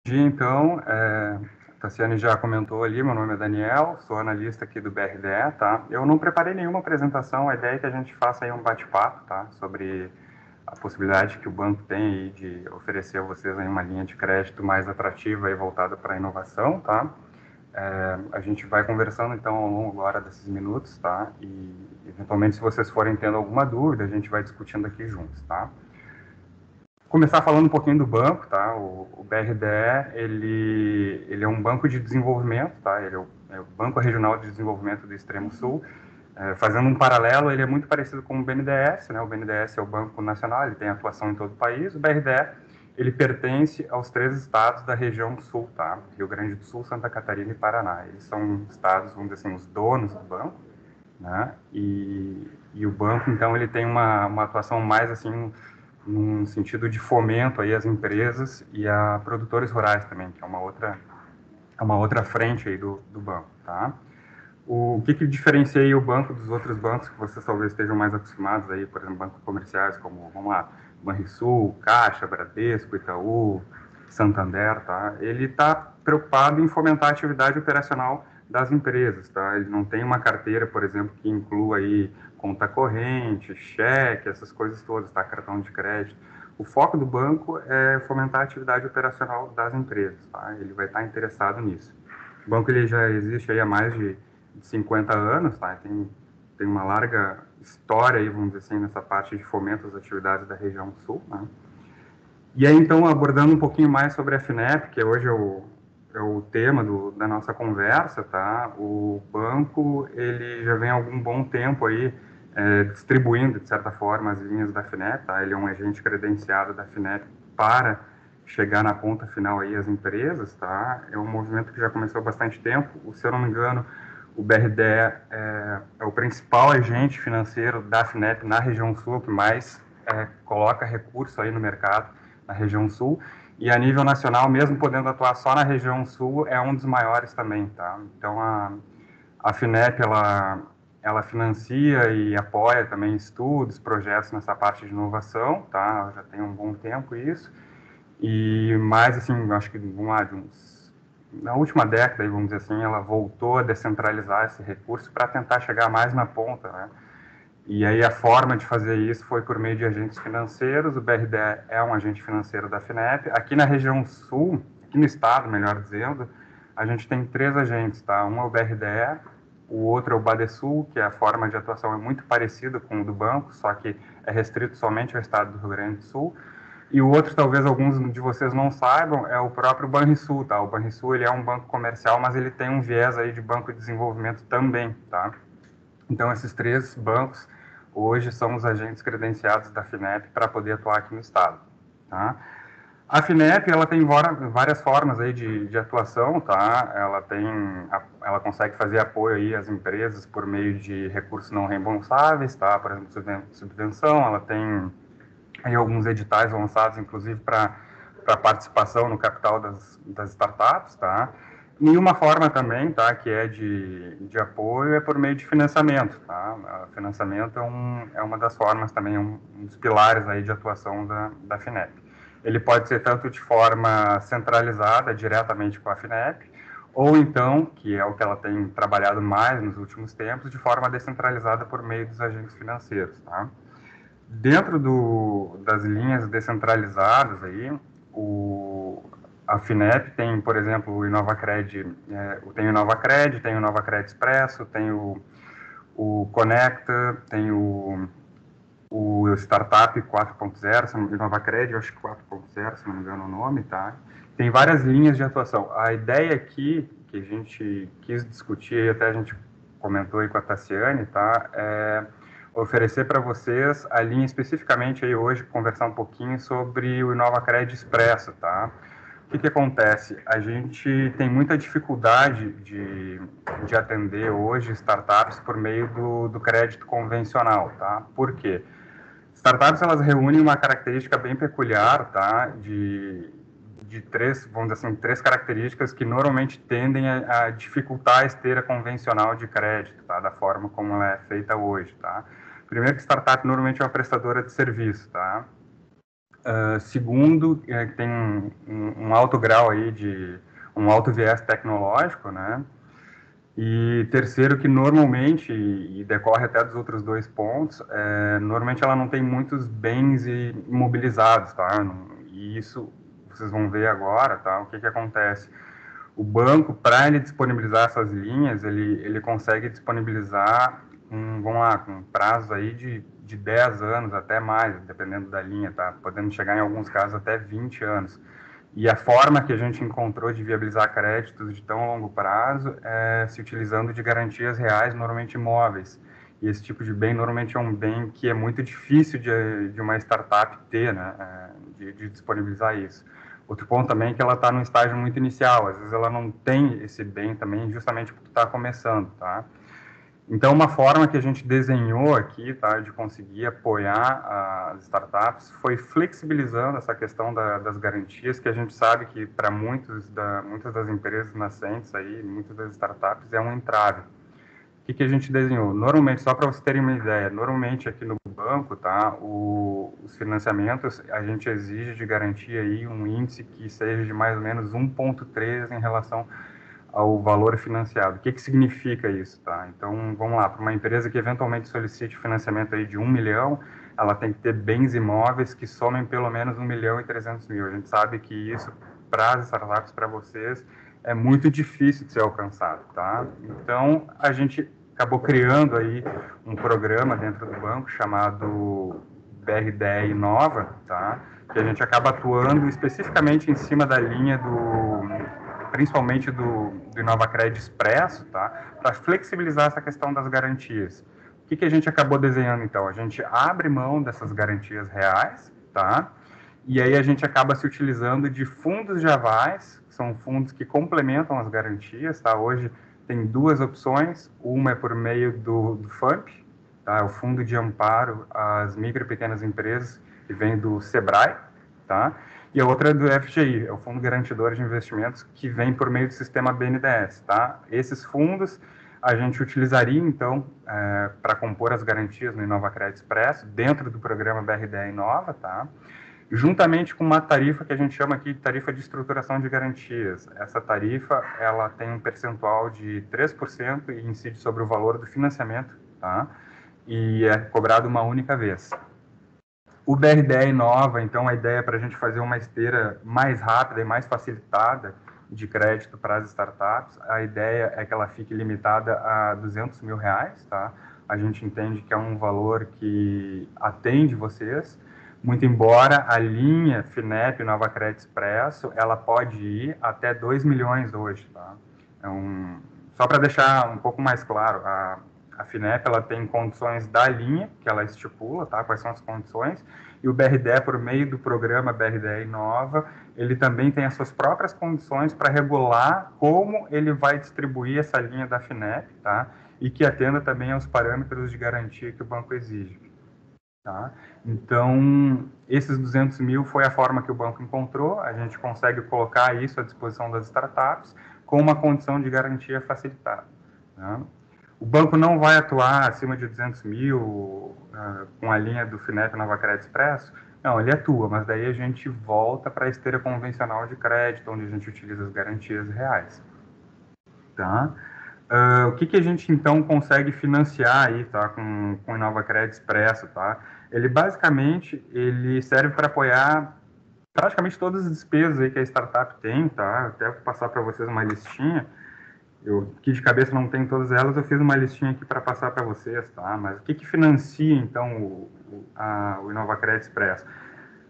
dia, então, a Tassiane já comentou ali, meu nome é Daniel, sou analista aqui do BRDE, tá? Eu não preparei nenhuma apresentação, a ideia é que a gente faça aí um bate-papo, tá? Sobre a possibilidade que o banco tem aí de oferecer a vocês aí uma linha de crédito mais atrativa e voltada para a inovação, tá? A gente vai conversando, então, ao longo agora desses minutos, tá? E, eventualmente, se vocês forem tendo alguma dúvida, a gente vai discutindo aqui juntos, tá? Começar falando um pouquinho do banco, tá? O BRDE, ele é um banco de desenvolvimento, tá? Ele é o Banco Regional de Desenvolvimento do Extremo Sul. Fazendo um paralelo, ele é muito parecido com o BNDES, né? O BNDES é o Banco Nacional, ele tem atuação em todo o país. O BRDE, ele pertence aos 3 estados da região sul, tá? Rio Grande do Sul, Santa Catarina e Paraná. Eles são estados, vamos dizer assim, os donos do banco, né? E o banco, então, ele tem uma atuação mais, assim, num sentido de fomento aí às empresas e a produtores rurais também, que é uma outra frente aí do banco, tá? O que diferencia aí o banco dos outros bancos que vocês talvez estejam mais acostumados aí, por exemplo, bancos comerciais como, vamos lá, Banrisul, Caixa, Bradesco, Itaú, Santander, tá? Ele está preocupado em fomentar a atividade operacional das empresas, tá? Ele não tem uma carteira, por exemplo, que inclua aí conta corrente, cheque, essas coisas todas, tá? Cartão de crédito. O foco do banco é fomentar a atividade operacional das empresas, tá? Ele vai estar interessado nisso. O banco ele já existe aí há mais de 50 anos, tá? Tem uma larga história aí, vamos dizer assim, nessa parte de fomento às atividades da região sul, né? E aí, então, abordando um pouquinho mais sobre a FINEP, que hoje é o tema da nossa conversa, tá? O banco, ele já vem há algum bom tempo aí distribuindo, de certa forma, as linhas da FINEP, tá? Ele é um agente credenciado da FINEP para chegar na ponta final aí as empresas, tá? É um movimento que já começou há bastante tempo. Se eu não me engano, o BRDE é o principal agente financeiro da FINEP na região sul, que mais coloca recurso aí no mercado na região sul, e a nível nacional, mesmo podendo atuar só na região sul, é um dos maiores também, tá? Então, a FINEP, ela financia e apoia também estudos, projetos nessa parte de inovação, tá? Já tem um bom tempo isso, e mais, assim, acho que, vamos lá, na última década, vamos dizer assim, ela voltou a descentralizar esse recurso para tentar chegar mais na ponta, né? E aí a forma de fazer isso foi por meio de agentes financeiros. O BRDE é um agente financeiro da FINEP. Aqui na região sul, aqui no estado, melhor dizendo, a gente tem 3 agentes, tá? Um é o BRDE, o outro é o Badesul, que a forma de atuação é muito parecida com o do banco, só que é restrito somente ao estado do Rio Grande do Sul. E o outro, talvez alguns de vocês não saibam, é o próprio Banrisul, tá? O Banrisul, ele é um banco comercial, mas ele tem um viés aí de banco de desenvolvimento também, tá? Então, esses 3 bancos hoje são os agentes credenciados da FINEP para poder atuar aqui no estado, tá? A FINEP, ela tem várias formas aí de atuação, tá? Ela consegue fazer apoio aí às empresas por meio de recursos não reembolsáveis, tá? Por exemplo, subvenção, ela tem aí alguns editais lançados, inclusive, para participação no capital das startups, tá? E uma forma também, tá, que é de apoio é por meio de financiamento, tá? O financiamento é uma das formas também, um dos pilares aí de atuação da FINEP. Ele pode ser tanto de forma centralizada, diretamente com a FINEP, ou então, que é o que ela tem trabalhado mais nos últimos tempos, de forma descentralizada por meio dos agentes financeiros, tá? Dentro das linhas descentralizadas aí, a FINEP tem, por exemplo, o InovaCred, tem o InovaCred, tem o InovaCred Expresso, tem o Conecta, tem o Startup 4.0, InovaCred, eu acho que 4.0, se não me engano o nome, tá? Tem várias linhas de atuação. A ideia aqui, que a gente quis discutir, até a gente comentou aí com a Tassiane, tá? Oferecer para vocês a linha especificamente aí hoje, conversar um pouquinho sobre o InovaCred Expresso, tá? O que acontece? A gente tem muita dificuldade de atender hoje startups por meio do crédito convencional, tá? Por quê? Startups, elas reúnem uma característica bem peculiar, tá? De 3, vamos dizer assim, 3 características que normalmente tendem a dificultar a esteira convencional de crédito, tá? Da forma como ela é feita hoje, tá? Primeiro que startup normalmente é uma prestadora de serviço, tá? Segundo, tem um alto grau aí um alto viés tecnológico, né? E terceiro, que normalmente, e decorre até dos outros dois pontos, normalmente ela não tem muitos bens imobilizados, tá? E isso vocês vão ver agora, tá? O que acontece? O banco, para ele disponibilizar essas linhas, ele consegue disponibilizar, vamos lá, com prazo aí de 10 anos, até mais, dependendo da linha, tá? Podendo chegar em alguns casos até 20 anos. E a forma que a gente encontrou de viabilizar créditos de tão longo prazo é se utilizando de garantias reais, normalmente imóveis. E esse tipo de bem, normalmente, é um bem que é muito difícil de uma startup ter, né, de disponibilizar isso. Outro ponto também é que ela está num estágio muito inicial, às vezes ela não tem esse bem também, justamente porque está começando, tá? Então, uma forma que a gente desenhou aqui, tá, de conseguir apoiar as startups foi flexibilizando essa questão das garantias, que a gente sabe que para muitas das empresas nascentes aí, muitas das startups, é um entrave. O que a gente desenhou? Normalmente, só para vocês terem uma ideia, normalmente aqui no banco, tá, os financiamentos, a gente exige de garantia aí um índice que seja de mais ou menos 1,3 em relação ao valor financiado. O que significa isso, tá? Então, vamos lá, para uma empresa que eventualmente solicite financiamento aí de 1 milhão, ela tem que ter bens imóveis que somem pelo menos 1.300.000. A gente sabe que isso, para as startups, para vocês, é muito difícil de ser alcançado, tá? Então, a gente acabou criando aí um programa dentro do banco chamado BRDE Inova, tá? Que a gente acaba atuando especificamente em cima da linha principalmente do InovaCred Expresso, tá? Para flexibilizar essa questão das garantias. O que a gente acabou desenhando, então? A gente abre mão dessas garantias reais, tá? E aí a gente acaba se utilizando de fundos de avais, que são fundos que complementam as garantias, tá? Hoje tem duas opções, uma é por meio do FAMP, tá? O Fundo de Amparo às Micro e Pequenas Empresas, que vem do SEBRAE, tá? E a outra é do FGI, é o Fundo Garantidor de Investimentos, que vem por meio do sistema BNDES, tá? Esses fundos a gente utilizaria, então, para compor as garantias no InovaCred Expresso, dentro do programa BRDE Inova, tá? Juntamente com uma tarifa que a gente chama aqui de tarifa de estruturação de garantias. Essa tarifa, ela tem um percentual de 3% e incide sobre o valor do financiamento, tá? E é cobrado uma única vez. O BRDE Inova, então, a ideia é para a gente fazer uma esteira mais rápida e mais facilitada de crédito para as startups. A ideia é que ela fique limitada a R$200 mil, tá? A gente entende que é um valor que atende vocês, muito embora a linha FINEP InovaCred Expresso, ela pode ir até 2 milhões hoje, tá? Só para deixar um pouco mais claro, a FINEP, ela tem condições da linha, que ela estipula, tá? Quais são as condições, e o BRDE, por meio do programa BRDE Inova, ele também tem as suas próprias condições para regular como ele vai distribuir essa linha da FINEP, tá? E que atenda também aos parâmetros de garantia que o banco exige. Tá? Então, esses 200 mil foi a forma que o banco encontrou, a gente consegue colocar isso à disposição das startups com uma condição de garantia facilitada. Tá? O banco não vai atuar acima de 200 mil com a linha do FINEP InovaCred Expresso, não, ele atua, mas daí a gente volta para a esteira convencional de crédito, onde a gente utiliza as garantias reais. Tá? O que a gente, então, consegue financiar aí, tá, com o InovaCred Expresso, tá? Ele, basicamente, ele serve para apoiar praticamente todas as despesas aí que a startup tem, tá? Até vou passar para vocês uma listinha. Eu, aqui de cabeça, não tenho todas elas, eu fiz uma listinha aqui para passar para vocês, tá? Mas o que financia, então, o InovaCred Expresso?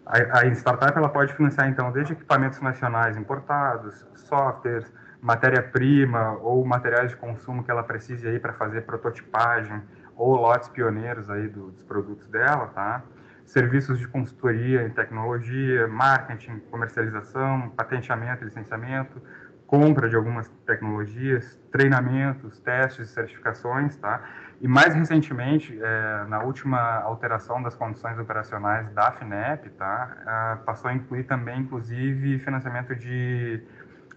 A startup, ela pode financiar, então, desde equipamentos nacionais importados, softwares, matéria-prima ou materiais de consumo que ela precise aí para fazer prototipagem ou lotes pioneiros aí dos produtos dela, tá? Serviços de consultoria em tecnologia, marketing, comercialização, patenteamento, licenciamento, compra de algumas tecnologias, treinamentos, testes, certificações, tá? E mais recentemente, na última alteração das condições operacionais da FINEP, tá? Passou a incluir também, inclusive, financiamento de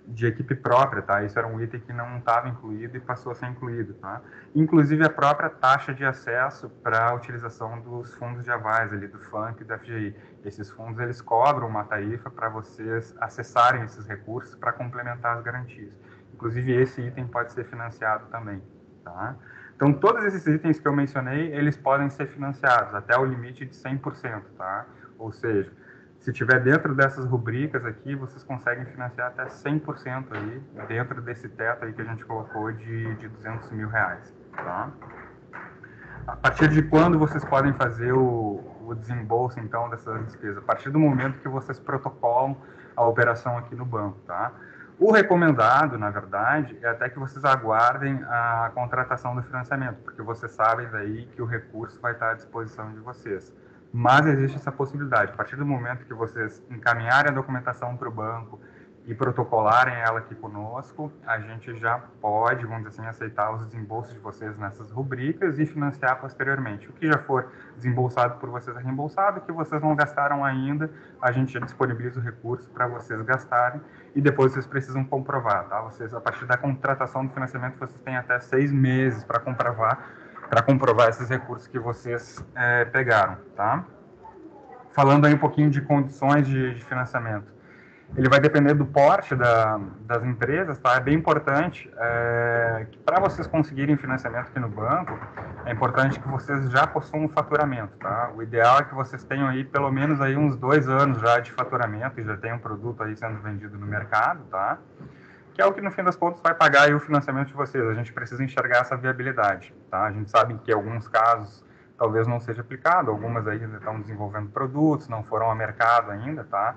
de equipe própria, tá? Isso era um item que não estava incluído e passou a ser incluído, tá? Inclusive a própria taxa de acesso para a utilização dos fundos de avais ali do FUNC e da FGI. Esses fundos, eles cobram uma tarifa para vocês acessarem esses recursos para complementar as garantias. Inclusive esse item pode ser financiado também, tá? Então todos esses itens que eu mencionei, eles podem ser financiados até o limite de 100%, tá? Ou seja, se tiver dentro dessas rubricas aqui, vocês conseguem financiar até 100% aí, dentro desse teto aí que a gente colocou de 200 mil reais, tá? A partir de quando vocês podem fazer o desembolso, então, dessas despesas? A partir do momento que vocês protocolam a operação aqui no banco, tá? O recomendado, na verdade, é até que vocês aguardem a contratação do financiamento, porque vocês sabem daí que o recurso vai estar à disposição de vocês. Mas existe essa possibilidade. A partir do momento que vocês encaminharem a documentação para o banco e protocolarem ela aqui conosco, a gente já pode, vamos dizer assim, aceitar os desembolsos de vocês nessas rubricas e financiar posteriormente. O que já for desembolsado por vocês é reembolsado, o que vocês não gastaram ainda, a gente já disponibiliza o recurso para vocês gastarem e depois vocês precisam comprovar, tá? Vocês, a partir da contratação do financiamento, vocês têm até 6 meses para comprovar esses recursos que vocês pegaram, tá? Falando aí um pouquinho de condições de financiamento. Ele vai depender do porte das empresas, tá? É bem importante que para vocês conseguirem financiamento aqui no banco, é importante que vocês já possuam um faturamento, tá? O ideal é que vocês tenham aí pelo menos aí uns 2 anos já de faturamento e já tenham um produto aí sendo vendido no mercado, tá? Que é o que no fim das contas vai pagar aí o financiamento de vocês. A gente precisa enxergar essa viabilidade, tá? A gente sabe que em alguns casos talvez não seja aplicado, algumas aí estão desenvolvendo produtos, não foram ao mercado ainda, tá?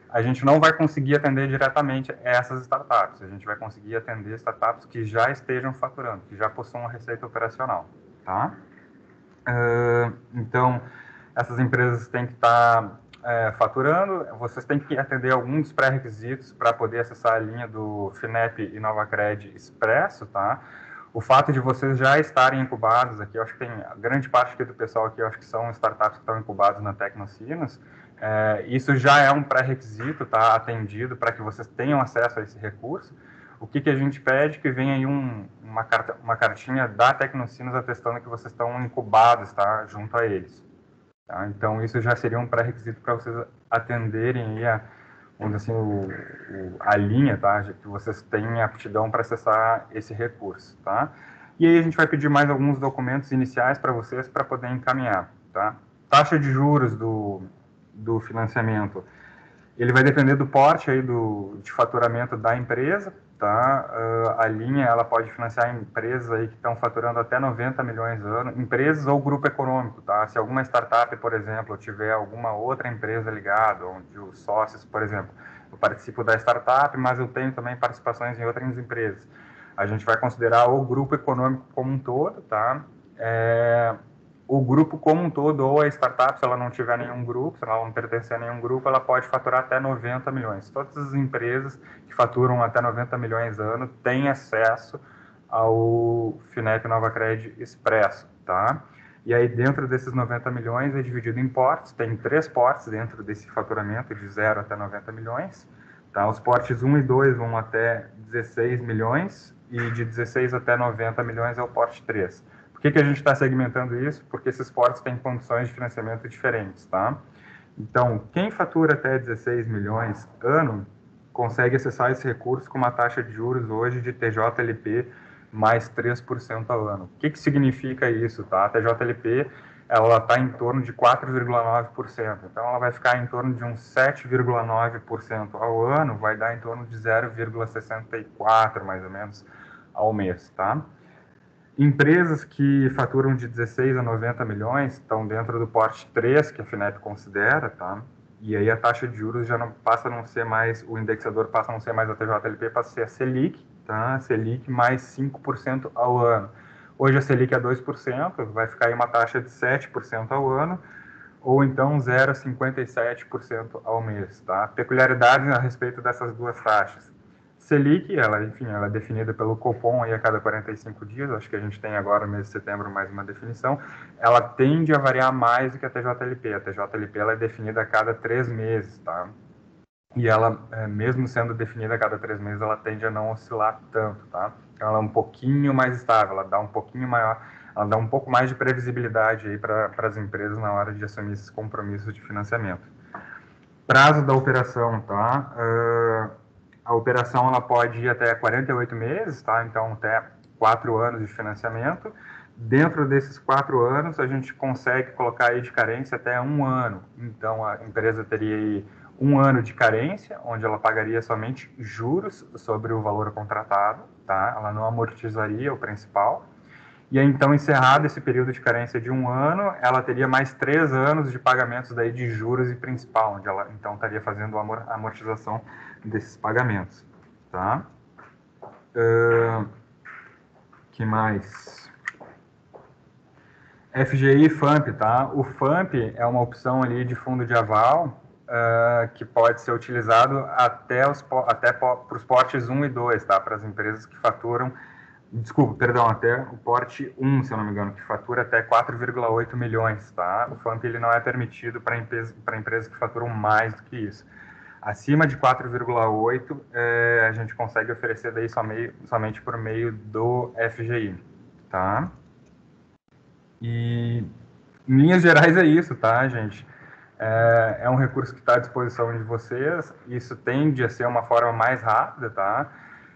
A gente não vai conseguir atender diretamente essas startups, a gente vai conseguir atender startups que já estejam faturando, que já possuam uma receita operacional, tá? Então, essas empresas têm que estar faturando, vocês têm que atender alguns pré-requisitos para poder acessar a linha do FINEP e NovaCred Expresso, tá? O fato de vocês já estarem incubados aqui, eu acho que tem a grande parte aqui do pessoal aqui, eu acho que são startups que estão incubados na Tecnocinos, isso já é um pré-requisito, tá? Atendido para que vocês tenham acesso a esse recurso. O que a gente pede? Que venha aí uma cartinha da Tecnocinos atestando que vocês estão incubados, tá? Junto a eles. Tá? Então, isso já seria um pré-requisito para vocês atenderem aí vamos dizer assim, a linha, tá? Que vocês têm aptidão para acessar esse recurso, tá? E aí a gente vai pedir mais alguns documentos iniciais para vocês para poder encaminhar, tá? Taxa de juros do financiamento, ele vai depender do porte aí de faturamento da empresa, tá? A linha, ela pode financiar empresas aí que estão faturando até 90 milhões ano, empresas ou grupo econômico, tá? Se alguma startup, por exemplo, tiver alguma outra empresa ligada, onde os sócios, por exemplo, eu participo da startup, mas eu tenho também participações em outras empresas. A gente vai considerar o grupo econômico como um todo, tá? O grupo como um todo, ou a startup, se ela não tiver nenhum grupo, se ela não pertencer a nenhum grupo, ela pode faturar até 90 milhões. Todas as empresas que faturam até 90 milhões ano têm acesso ao FINEP NovaCred Expresso, tá? E aí, dentro desses 90 milhões, é dividido em portes. Tem 3 portes dentro desse faturamento, de 0 até 90 milhões. Tá? Os portes 1 e 2 vão até 16 milhões, e de 16 até 90 milhões é o porte 3. Por que a gente está segmentando isso? Porque esses portos têm condições de financiamento diferentes, tá? Então, quem fatura até 16 milhões ano consegue acessar esse recurso com uma taxa de juros hoje de TJLP mais 3% ao ano. O que significa isso, tá? A TJLP, ela está em torno de 4,9%. Então, ela vai ficar em torno de uns 7,9% ao ano, vai dar em torno de 0,64, mais ou menos, ao mês, tá? Empresas que faturam de 16 a 90 milhões estão dentro do porte 3, que a FINEP considera, tá? E aí a taxa de juros já não passa a não ser mais, o indexador passa a não ser mais a TJLP, passa a ser a Selic, tá? Selic mais 5% ao ano. Hoje a Selic é 2%, vai ficar aí uma taxa de 7% ao ano, ou então 0,57% ao mês, tá? Peculiaridades a respeito dessas duas taxas. Selic, ela é definida pelo Copom aí a cada 45 dias, acho que a gente tem agora no mês de setembro mais uma definição, ela tende a variar mais do que a TJLP. A TJLP ela é definida a cada 3 meses, tá? e ela, mesmo sendo definida a cada 3 meses, ela tende a não oscilar tanto, tá? Então, ela é um pouquinho mais estável, ela dá um pouquinho maior, ela dá um pouco mais de previsibilidade aí para as empresas na hora de assumir esses compromissos de financiamento. Prazo da operação, tá? A operação ela pode ir até 48 meses, tá? Então, até 4 anos de financiamento. Dentro desses 4 anos, a gente consegue colocar aí de carência até 1 ano. Então, a empresa teria aí 1 ano de carência, onde ela pagaria somente juros sobre o valor contratado, tá? Ela não amortizaria o principal. E aí, então, encerrado esse período de carência de 1 ano, ela teria mais 3 anos de pagamentos daí de juros e principal, onde ela, então, estaria fazendo a amortização desses pagamentos, tá? Que mais? FGI e FAMP, tá? O FAMP é uma opção ali de fundo de aval que pode ser utilizado até para os portes 1 e 2, tá? Para as empresas que faturam, desculpa, perdão, até o porte 1, se eu não me engano, que fatura até 4,8 milhões, tá? O FAMP ele não é permitido para empresas que faturam mais do que isso. Acima de 4,8, a gente consegue oferecer daí somente por meio do FGI, tá? E, em linhas gerais, é isso, tá, gente? É um recurso que está à disposição de vocês. Isso tende a ser uma forma mais rápida, tá?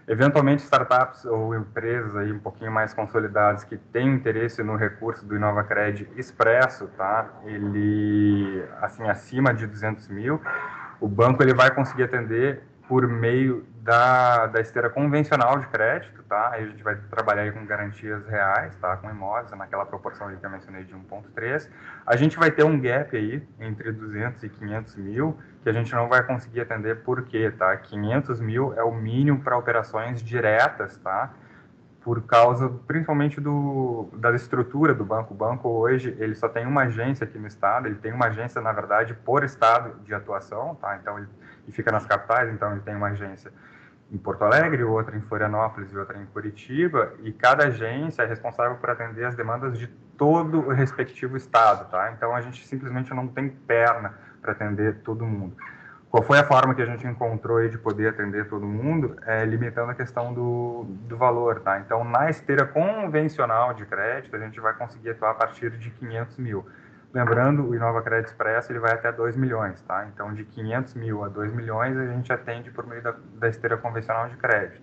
Eventualmente, startups ou empresas aí um pouquinho mais consolidadas que têm interesse no recurso do InovaCred Expresso, tá? Ele, assim, acima de 200 mil, o banco ele vai conseguir atender por meio da esteira convencional de crédito, tá? Aí a gente vai trabalhar aí com garantias reais, tá? Com imóveis, naquela proporção que eu mencionei de 1,3. A gente vai ter um gap aí entre 200 e 500 mil, que a gente não vai conseguir atender por quê, tá? 500 mil é o mínimo para operações diretas, tá? Por causa, principalmente, da estrutura do banco. O banco, hoje, ele só tem uma agência aqui no estado, ele tem uma agência, na verdade, por estado de atuação, tá? Então, ele fica nas capitais, então ele tem uma agência em Porto Alegre, outra em Florianópolis e outra em Curitiba, e cada agência é responsável por atender as demandas de todo o respectivo estado, tá? Então, a gente simplesmente não tem perna para atender todo mundo. Qual foi a forma que a gente encontrou aí de poder atender todo mundo? Limitando a questão do valor, tá? Então, na esteira convencional de crédito, a gente vai conseguir atuar a partir de 500 mil. Lembrando, o InovaCred Express ele vai até 2 milhões, tá? Então, de 500 mil a 2 milhões, a gente atende por meio da esteira convencional de crédito.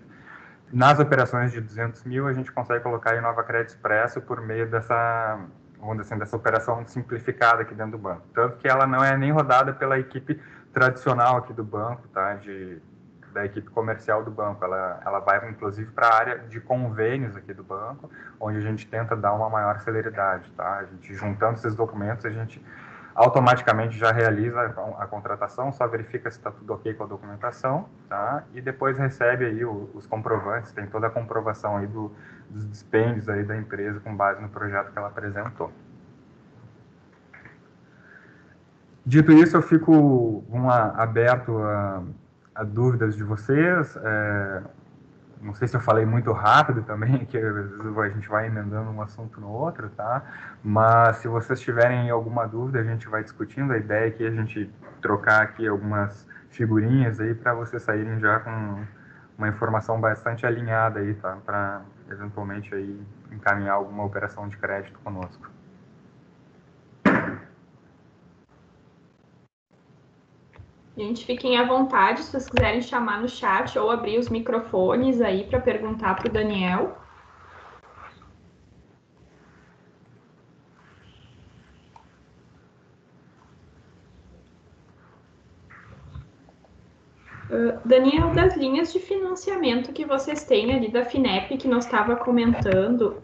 Nas operações de 200 mil, a gente consegue colocar a InovaCred Expresso por meio dessa, vamos dizer assim, dessa operação simplificada aqui dentro do banco. Tanto que ela não é nem rodada pela equipe tradicional aqui do banco, tá? Da equipe comercial do banco. Ela vai, inclusive, para a área de convênios aqui do banco, onde a gente tenta dar uma maior celeridade, tá? A gente, juntando esses documentos, a gente automaticamente já realiza a contratação, só verifica se está tudo ok com a documentação, tá? E depois recebe aí os comprovantes, tem toda a comprovação aí dos dispêndios aí da empresa com base no projeto que ela apresentou. Dito isso, eu fico aberto a dúvidas de vocês. Não sei se eu falei muito rápido também, que às vezes a gente vai emendando um assunto no outro, tá? Mas se vocês tiverem alguma dúvida, a gente vai discutindo. A ideia é que a gente trocar aqui algumas figurinhas aí para vocês saírem já com uma informação bastante alinhada aí, tá? Para eventualmente aí encaminhar alguma operação de crédito conosco. Gente, fiquem à vontade se vocês quiserem chamar no chat ou abrir os microfones aí para perguntar para o Daniel. Daniel, das linhas de financiamento que vocês têm ali da FINEP, que nós estava comentando,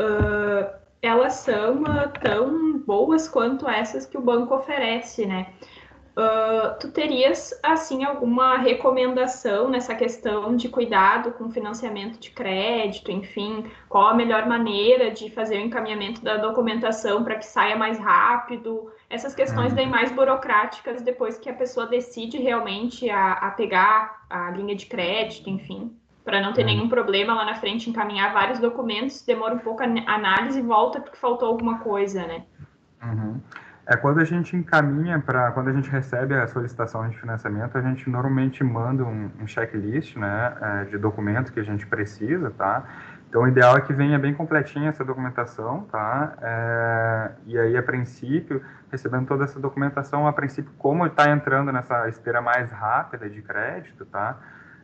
elas são tão boas quanto essas que o banco oferece, né? Tu terias, assim, alguma recomendação nessa questão de cuidado com financiamento de crédito, enfim, qual a melhor maneira de fazer o encaminhamento da documentação para que saia mais rápido? Essas questões daí mais burocráticas depois que a pessoa decide realmente a pegar a linha de crédito, enfim, para não ter nenhum problema lá na frente, encaminhar vários documentos, demora um pouco a análise e volta porque faltou alguma coisa, né? Quando a gente encaminha quando a gente recebe a solicitação de financiamento, a gente normalmente manda um checklist, né, de documentos que a gente precisa, tá? Então, o ideal é que venha bem completinha essa documentação, tá? E aí, a princípio, recebendo toda essa documentação, a princípio, como está entrando nessa esteira mais rápida de crédito, tá?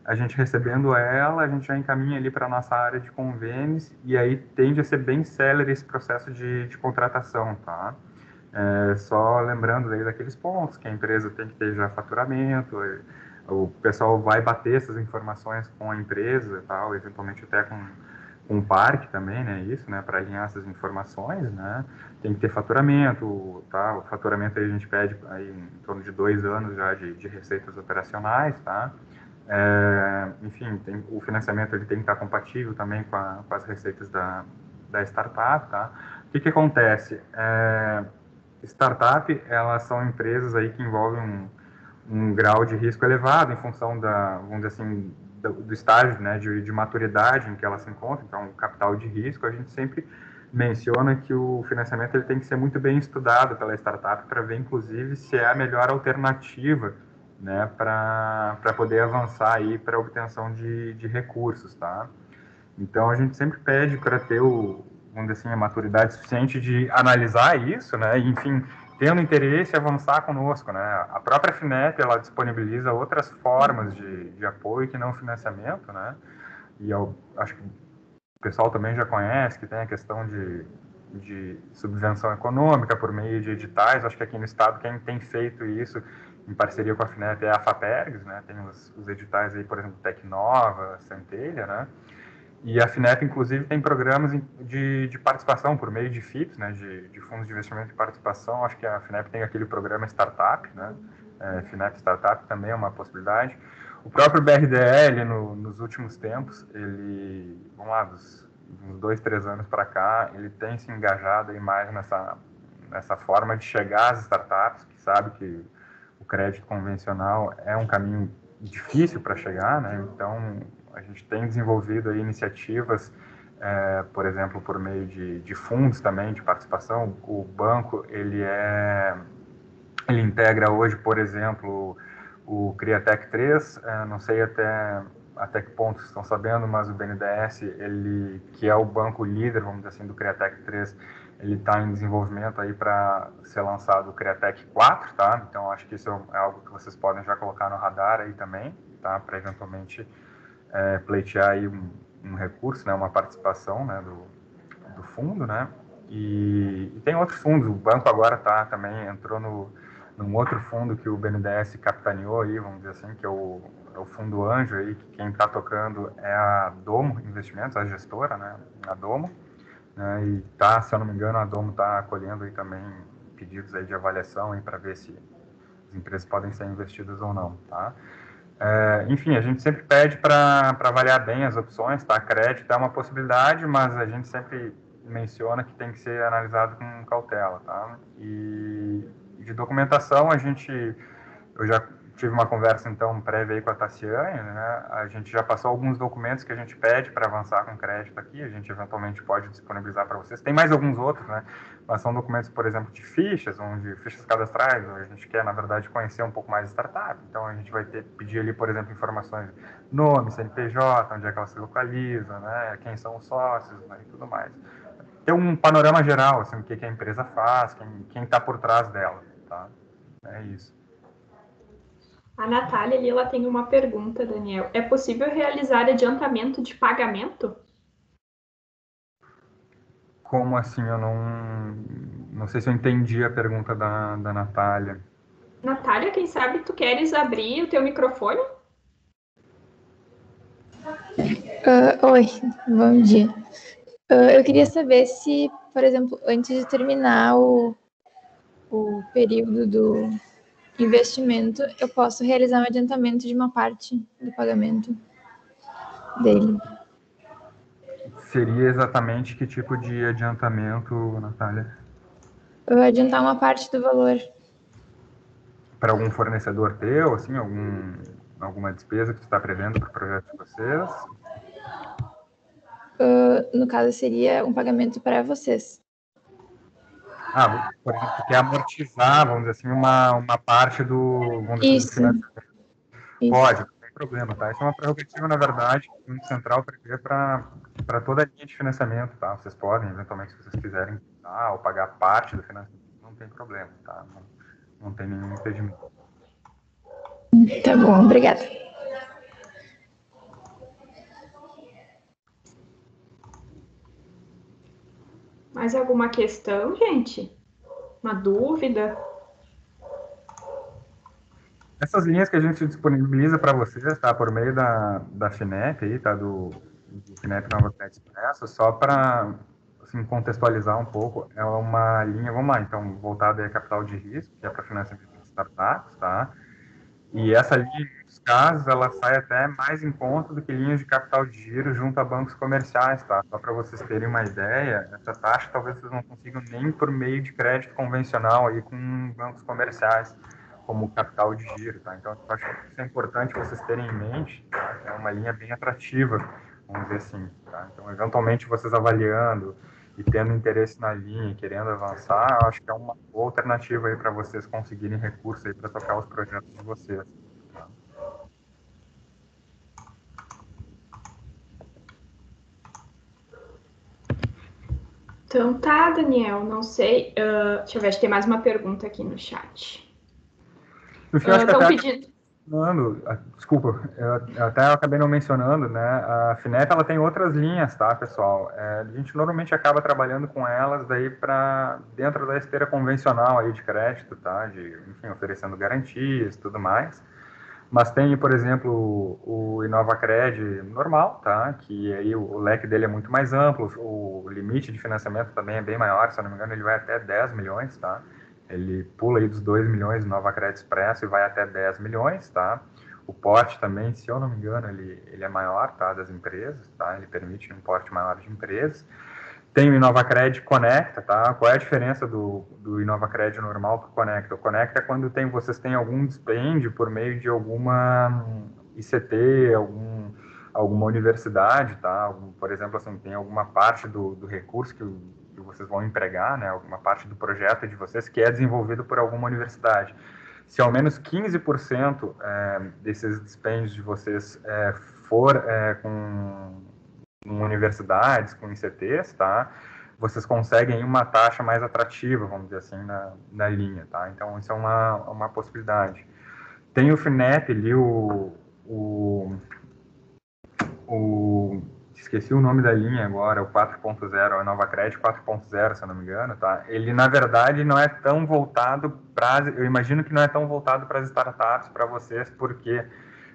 A gente recebendo ela, a gente já encaminha ali para a nossa área de convênios e aí tende a ser bem célere esse processo de contratação, tá? Só lembrando aí daqueles pontos que a empresa tem que ter já faturamento, o pessoal vai bater essas informações com a empresa, tal, eventualmente até com o parque também, né, isso, né, para alinhar essas informações, né, tem que ter faturamento, tá, o faturamento aí a gente pede aí em torno de 2 anos já de receitas operacionais, tá, enfim, o financiamento ele tem que estar compatível também com as receitas da startup, tá, o que acontece? Startup, elas são empresas aí que envolvem um grau de risco elevado em função vamos dizer assim, do estágio, né, de maturidade em que elas se encontram, então, capital de risco, a gente sempre menciona que o financiamento ele tem que ser muito bem estudado pela startup para ver, inclusive, se é a melhor alternativa, né, para poder avançar aí para a obtenção de recursos, tá? Então, a gente sempre pede para ter vamos dizer assim, a maturidade suficiente de analisar isso, né? E, enfim, tendo interesse, avançar conosco, né? A própria FINEP, ela disponibiliza outras formas de apoio que não financiamento, né? E eu acho que o pessoal também já conhece que tem a questão de subvenção econômica por meio de editais. Acho que aqui no estado quem tem feito isso em parceria com a FINEP é a FAPERGS, né? Tem os editais aí, por exemplo, Tecnova, Centelha, né? E a FINEP, inclusive, tem programas de participação por meio de FIPs, né, de fundos de investimento de participação. Acho que a FINEP tem aquele programa Startup, né, FINEP Startup também é uma possibilidade. O próprio BRDL, nos últimos tempos, ele, vamos lá, uns 2, 3 anos para cá, ele tem se engajado aí mais nessa forma de chegar às startups, que sabe que o crédito convencional é um caminho difícil para chegar, né, então a gente tem desenvolvido aí iniciativas, por exemplo, por meio de fundos também de participação. O banco ele integra hoje, por exemplo, o Criatec 3. Não sei até que ponto estão sabendo, mas o BNDES, ele que é o banco líder, vamos dizer assim, do Criatec 3, ele está em desenvolvimento aí para ser lançado o Criatec 4, tá? Então acho que isso é algo que vocês podem já colocar no radar aí também, tá? Para eventualmente pleitear aí um recurso, né, uma participação, né, do fundo, né, e tem outros fundos. O banco agora também entrou num outro fundo que o BNDES capitaneou aí, vamos dizer assim, que é o Fundo Anjo aí, que quem está tocando é a Domo Investimentos, a gestora, né, a Domo, né, e se eu não me engano, a Domo está acolhendo aí também pedidos aí de avaliação aí para ver se as empresas podem ser investidas ou não, tá? Enfim, a gente sempre pede para avaliar bem as opções, tá? Crédito é uma possibilidade, mas a gente sempre menciona que tem que ser analisado com cautela, tá? E de documentação, eu já tive uma conversa, então, prévia aí com a Tassiane, né? A gente já passou alguns documentos que a gente pede para avançar com crédito aqui, a gente eventualmente pode disponibilizar para vocês. Tem mais alguns outros, né? Mas são documentos, por exemplo, de fichas cadastrais, onde a gente quer, na verdade, conhecer um pouco mais a startup. Então, a gente vai pedir ali, por exemplo, informações, nome, CNPJ, onde é que ela se localiza, né? Quem são os sócios, né? E tudo mais. Ter um panorama geral, assim, o que a empresa faz, quem está por trás dela, tá? É isso. A Natália ali, ela tem uma pergunta, Daniel. É possível realizar adiantamento de pagamento? Como assim? Eu não sei se eu entendi a pergunta da Natália. Natália, quem sabe tu queres abrir o teu microfone? Oi, bom dia. Eu queria saber se, por exemplo, antes de terminar o período do investimento, eu posso realizar um adiantamento de uma parte do pagamento dele. Seria exatamente que tipo de adiantamento, Natália? Eu adiantar uma parte do valor. Para algum fornecedor teu, assim, alguma despesa que tu está prevendo para o projeto de vocês? No caso, seria um pagamento para vocês. Por exemplo, tu quer amortizar, vamos dizer assim, uma parte vamos dizer assim, do Isso, financiamento. isso. Pode, não tem problema, tá? Isso é uma prerrogativa, na verdade, que o Banco Central prevê para toda a linha de financiamento, tá? Vocês podem, eventualmente, se vocês quiserem, ou pagar parte do financiamento, não tem problema, tá? Não tem nenhum impedimento. Tá bom, obrigada. Mais alguma questão, gente? Uma dúvida? Essas linhas que a gente disponibiliza para vocês, tá? Por meio da FINEP aí, tá? Do FINEP Nova Crédito Expresso, só para assim, contextualizar um pouco, é uma linha, vamos lá, então, voltada a capital de risco, que é para financiamento de startups, tá? E essa linha, em muitos casos, ela sai até mais em conta do que linhas de capital de giro junto a bancos comerciais, tá? Só para vocês terem uma ideia, essa taxa talvez vocês não consigam nem por meio de crédito convencional aí com bancos comerciais, como capital de giro, tá? Então, eu acho que isso é importante vocês terem em mente, tá? É uma linha bem atrativa, vamos dizer assim, tá? Então, eventualmente, vocês avaliando e tendo interesse na linha, querendo avançar, eu acho que é uma boa alternativa aí para vocês conseguirem recursos aí para tocar os projetos de vocês. Tá? Então tá, Daniel, não sei. Deixa eu ver, acho que tem mais uma pergunta aqui no chat. No fim, eu acho que Estão até pedindo. desculpa, eu até acabei não mencionando, né? A FINEP ela tem outras linhas, tá, pessoal? A gente normalmente acaba trabalhando com elas daí para dentro da esteira convencional aí de crédito, tá? Enfim, oferecendo garantias, e tudo mais. Mas tem, por exemplo, o InovaCred normal, tá? Que aí o leque dele é muito mais amplo, o limite de financiamento também é bem maior, se eu não me engano, ele vai até 10 milhões, tá? Ele pula aí dos 2 milhões do InovaCred Expresso e vai até 10 milhões, tá? O porte também, se eu não me engano, ele é maior, tá? Das empresas, tá? Ele permite um porte maior de empresas. Tem o InovaCred Conecta, tá? Qual é a diferença do InovaCred normal para o Conecta? O Conecta é quando vocês têm algum dispêndio por meio de alguma ICT, alguma universidade, tá? Por exemplo, assim, tem alguma parte do recurso que vocês vão empregar, né? Alguma parte do projeto de vocês que é desenvolvido por alguma universidade. Se ao menos 15% desses dispêndios de vocês for com universidades, com ICTs, tá? Vocês conseguem uma taxa mais atrativa, vamos dizer assim, na linha, tá? Então, isso é uma possibilidade. Tem o FINEP ali, esqueci o nome da linha agora, o 4.0, a NovaCred 4.0, se eu não me engano, tá? Ele, na verdade, não é tão voltado para... Eu imagino que não é tão voltado para as startups, para vocês, porque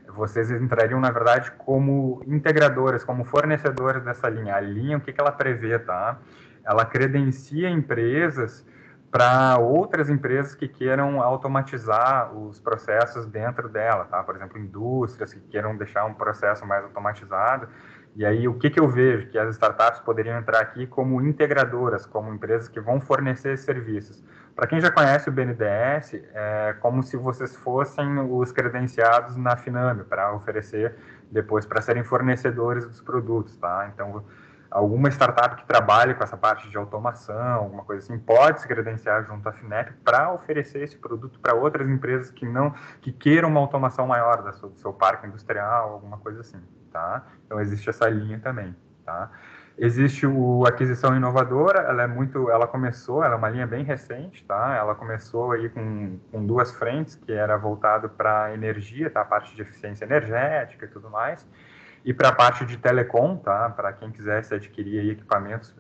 vocês entrariam, na verdade, como integradoras, como fornecedores dessa linha. A linha, o que ela prevê, tá? Ela credencia empresas para outras empresas que queiram automatizar os processos dentro dela, tá? Por exemplo, indústrias que queiram deixar um processo mais automatizado. E aí, o que eu vejo? Que as startups poderiam entrar aqui como integradoras, como empresas que vão fornecer serviços. Para quem já conhece o BNDES, é como se vocês fossem os credenciados na Finame para oferecer depois para serem fornecedores dos produtos, tá? Então, alguma startup que trabalhe com essa parte de automação, alguma coisa assim, pode se credenciar junto à FINEP para oferecer esse produto para outras empresas que queiram uma automação maior do seu parque industrial, alguma coisa assim, tá? Então existe essa linha também, tá? Existe a aquisição inovadora, ela é uma linha bem recente, tá? Ela começou aí com duas frentes, que era voltado para energia, tá? A parte de eficiência energética e tudo mais, e para a parte de telecom, tá? Para quem quisesse adquirir aí equipamentos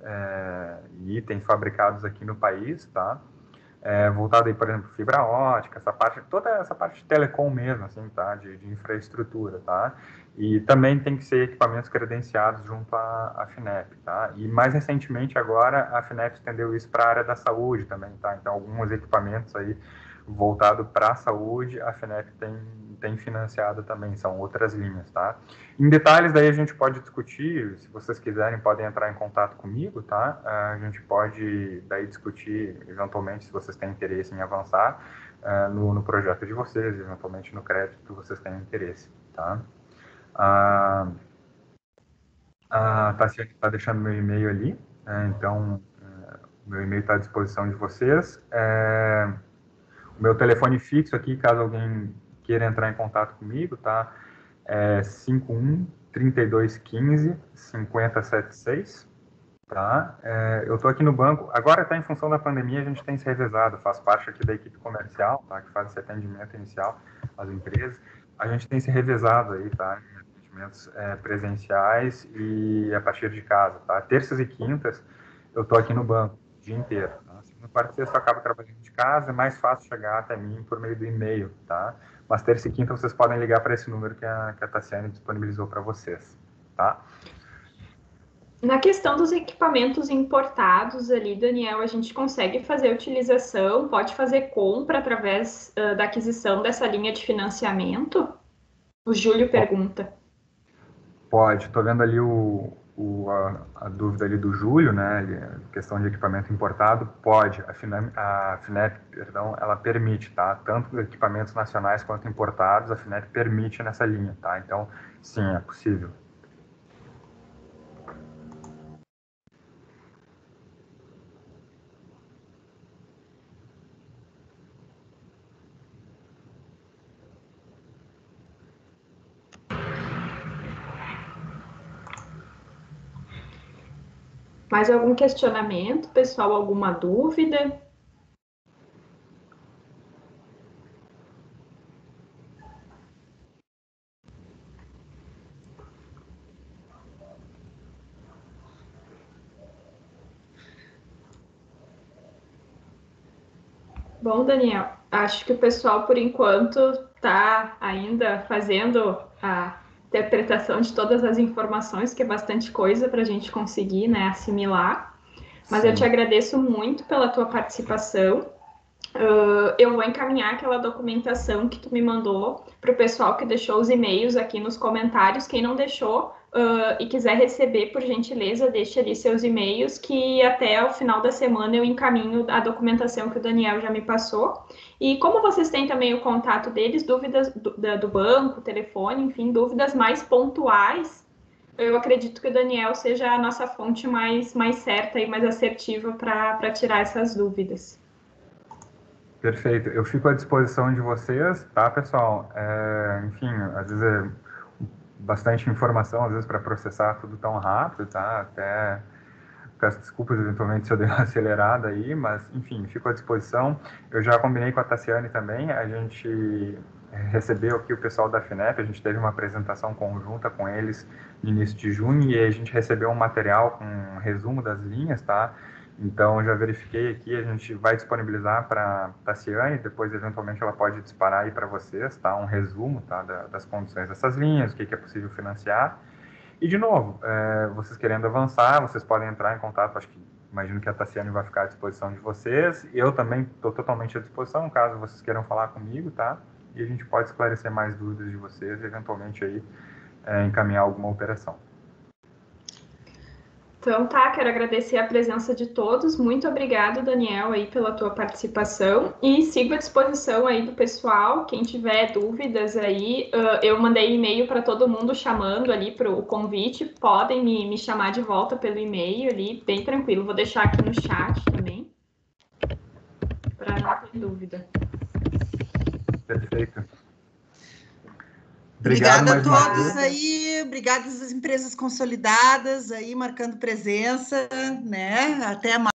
e itens fabricados aqui no país, tá? Voltado aí, por exemplo, fibra ótica, toda essa parte de telecom mesmo, assim, tá? De infraestrutura, tá? E também tem que ser equipamentos credenciados junto à FINEP, tá? E mais recentemente agora a FINEP estendeu isso para a área da saúde também, tá? Então alguns equipamentos aí voltado para a saúde, a FINEP tem financiado também, são outras linhas, tá? Em detalhes, daí a gente pode discutir, se vocês quiserem, podem entrar em contato comigo, tá? A gente pode, daí, discutir, eventualmente, se vocês têm interesse em avançar no projeto de vocês, eventualmente no crédito que vocês têm interesse, tá? A Tassiane está deixando meu e-mail ali, então meu e-mail está à disposição de vocês. O meu telefone fixo aqui, caso alguém queira entrar em contato comigo, tá? É 51 3215 5076, tá? Eu estou aqui no banco. Agora está em função da pandemia, a gente tem se revezado. Faz parte aqui da equipe comercial, tá? Que faz esse atendimento inicial às empresas. A gente tem se revezado aí, tá? Em atendimentos presenciais e a partir de casa, tá? Terças e quintas eu estou aqui no banco o dia inteiro. Tá? Segunda, quarta e sexta eu acabo trabalhando de casa, é mais fácil chegar até mim por meio do e-mail, tá? Mas terça e quinta vocês podem ligar para esse número que a Tassiane disponibilizou para vocês, tá? Na questão dos equipamentos importados ali, Daniel, a gente consegue fazer utilização, pode fazer compra através da aquisição dessa linha de financiamento? O Júlio pergunta. Pode, estou vendo ali a dúvida ali do Júlio, né, questão de equipamento importado, pode, a FINEP, perdão, ela permite, tá, tanto equipamentos nacionais quanto importados, a FINEP permite nessa linha, tá, então, sim, é possível. Mais algum questionamento, pessoal? Alguma dúvida? Bom, Daniel, acho que o pessoal, por enquanto, está ainda fazendo a interpretação de todas as informações, que é bastante coisa para a gente conseguir, né, assimilar. Mas eu te agradeço muito pela tua participação. Eu vou encaminhar aquela documentação que tu me mandou para o pessoal que deixou os e-mails aqui nos comentários. Quem não deixou e quiser receber, por gentileza, deixe ali seus e-mails, que até o final da semana eu encaminho a documentação que o Daniel já me passou. E como vocês têm também o contato deles, dúvidas do banco, telefone, enfim, dúvidas mais pontuais, eu acredito que o Daniel seja a nossa fonte mais certa e mais assertiva para tirar essas dúvidas. Perfeito. Eu fico à disposição de vocês, tá, pessoal? Enfim, às vezes é bastante informação, às vezes para processar tudo tão rápido, tá? Até peço desculpas eventualmente se eu dei uma acelerada aí, mas, enfim, fico à disposição. Eu já combinei com a Tassiane também, a gente recebeu aqui o pessoal da FINEP, a gente teve uma apresentação conjunta com eles no início de junho e a gente recebeu um material com um resumo das linhas, tá? Então, já verifiquei aqui, a gente vai disponibilizar para a Tassiane, depois, eventualmente, ela pode disparar aí para vocês, tá? Um resumo, tá? Das condições dessas linhas, o que é possível financiar. E, de novo, vocês querendo avançar, vocês podem entrar em contato, imagino que a Tassiane vai ficar à disposição de vocês. Eu também estou totalmente à disposição, caso vocês queiram falar comigo, tá? E a gente pode esclarecer mais dúvidas de vocês e, eventualmente, aí, encaminhar alguma operação. Então, tá, quero agradecer a presença de todos. Muito obrigado, Daniel, aí pela tua participação. E sigo à disposição aí do pessoal. Quem tiver dúvidas aí, eu mandei e-mail para todo mundo chamando ali para o convite. Podem me chamar de volta pelo e-mail ali, bem tranquilo. Vou deixar aqui no chat também, para não ter dúvida. Perfeito. Obrigada a todos aí, obrigada às empresas consolidadas aí, marcando presença, né? Até mais.